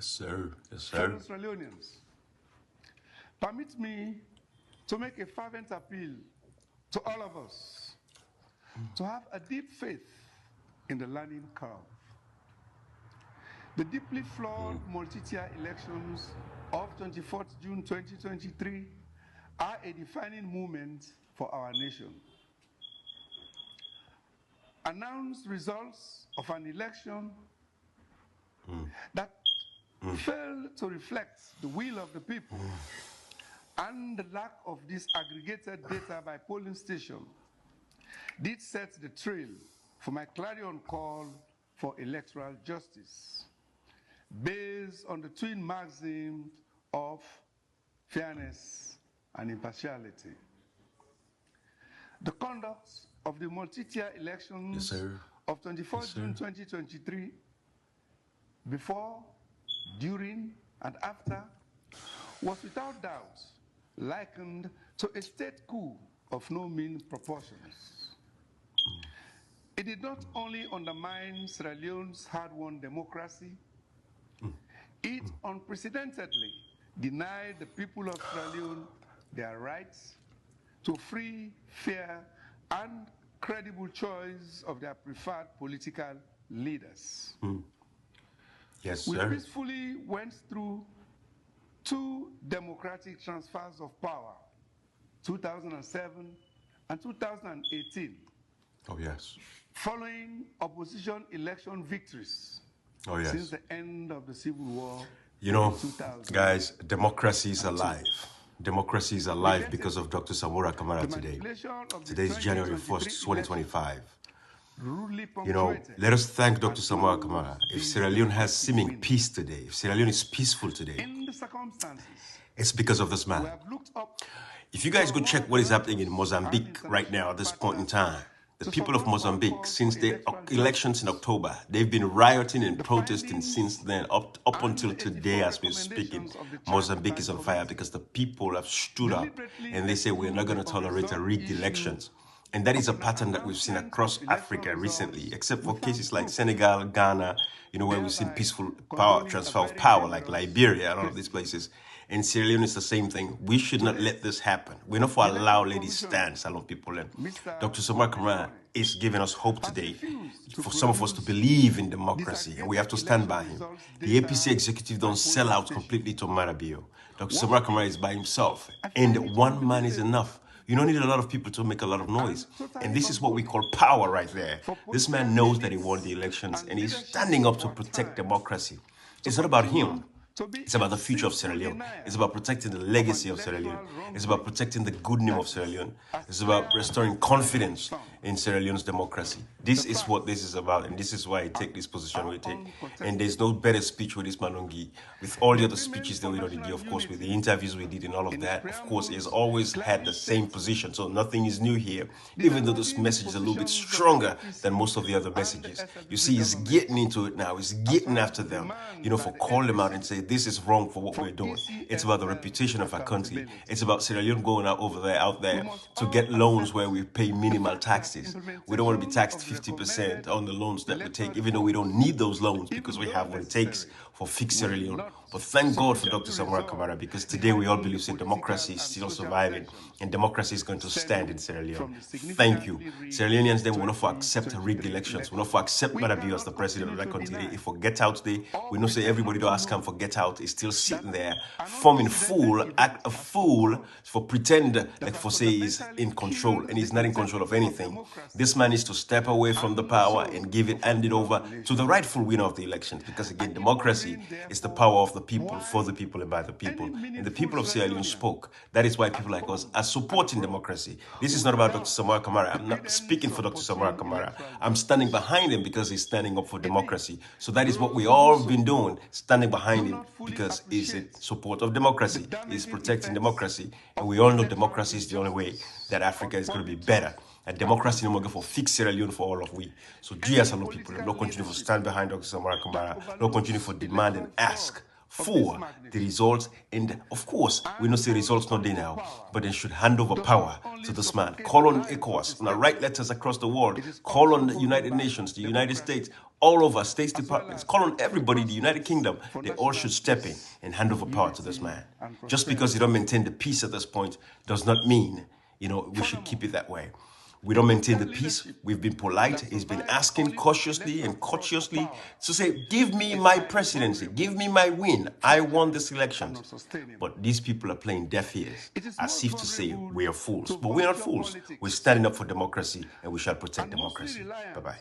Yes, sir. Yes, Fellow sir. Sierra Leoneans, permit me to make a fervent appeal to all of us to have a deep faith in the learning curve. The deeply flawed multi-tier elections of 24th June 2023 are a defining moment for our nation. Announced results of an election that failed to reflect the will of the people and the lack of disaggregated data by polling station did set the trail for my clarion call for electoral justice based on the twin maxims of fairness and impartiality. The conduct of the multi-tier elections of 24th June 2023, before, during, and after, was without doubt likened to a state coup of no mean proportions. It did not only undermine Sierra Leone's hard-won democracy, it unprecedentedly denied the people of Sierra Leone their rights to free, fair, and credible choice of their preferred political leaders. Yes, We sir. peacefully went through two democratic transfers of power, 2007 and 2018. Oh, yes. Following opposition election victories since the end of the Civil War. You know, guys, democracy is alive. Democracy is alive because of Dr. Samora Kamara today. Today is January 1st, 2025. You know, let us thank Dr. Samora Kamara. If Sierra Leone has seeming peace today, if Sierra Leone is peaceful today, it's because of this man. If you guys go check what is happening in Mozambique right now at this point in time, the people of Mozambique, since the elections in October, they've been rioting and protesting since then, up until today as we're speaking. Mozambique is on fire because the people have stood up and they say we're not going to tolerate a rigged elections. And that is a pattern that we've seen across Africa recently, except for cases like Senegal, Ghana, you know, where we've seen peaceful power transfer of power, like Liberia and all of these places. And Sierra Leone is the same thing. We should not let this happen. We're not for allow ladies stand, Salon people. And Dr. Samora Kamara is giving us hope today for some of us to believe in democracy, and we have to stand by him. The APC executive don't sell out completely to Marabio. Dr. Samora Kamara is by himself, and one man is enough. You don't need a lot of people to make a lot of noise. And this is what we call power right there. This man knows that he won the elections, and he's standing up to protect democracy. It's not about him. It's about the future of Sierra Leone. It's about protecting the legacy of Sierra Leone. It's about protecting the good name of Sierra Leone. It's about restoring confidence in Sierra Leone's democracy. This is what this is about, and this is why I take this position we take. And there's no better speech with this Manongi. With all the other speeches that we already did, of course, with the interviews we did and all of that, of course, he's always had the same position. So nothing is new here, even though this message is a little bit stronger than most of the other messages. You see, he's getting into it now. He's getting after them, you know, for calling them out and say, this is wrong for what we're doing. It's about the reputation of our country. It's about Sierra Leone going out there to get loans where we pay minimal taxes. We don't want to be taxed 50% on the loans that we take, even though we don't need those loans because we have what it takes for fixed Sierra Leone. But thank God for Dr. Samora Kamara, because today we all believe that democracy is still surviving and democracy is going to stand in Sierra Leone. Thank you. Sierra Leoneans then will not for accept rigged elections. We will not for accept Marabio as the president of that country. If for get out today, we know say everybody don't ask him for get out is still sitting there, forming fool, act a fool for pretend like for say he's in control, and he's not in control of anything. This man is to step away from the power and hand it over to the rightful winner of the elections, because again, democracy is the power of the people, for the people, and by the people. And the people of Sierra Leone spoke. That is why people like us are supporting democracy. This is not about Dr. Samora Kamara. I'm not speaking for Dr. Samora Kamara. I'm standing behind him because he's standing up for democracy. So that is what we all been doing, standing behind him because he's in support of democracy. He's protecting democracy. And we all know democracy is the only way that Africa is going to be better. And democracy no more for fix Sierra Leone for all of we. So GS and people, not continue to stand behind Dr. Samora Kamara, not continue to demand and ask for the results. And of course, we know the results not there now, but they should hand over power to this man. Call on ECOWAS, write letters across the world, call on the United Nations, the United States, all over States departments, call on everybody in the United Kingdom. They all should step in and hand over power to this man. Just because you don't maintain the peace at this point does not mean, we should keep it that way. We don't maintain the peace. We've been polite. He's been asking cautiously and courteously to say, give me my presidency, give me my win. I won this election. But these people are playing deaf ears, as if to say we are fools. But we're not fools. We're standing up for democracy, and we shall protect democracy. Bye-bye.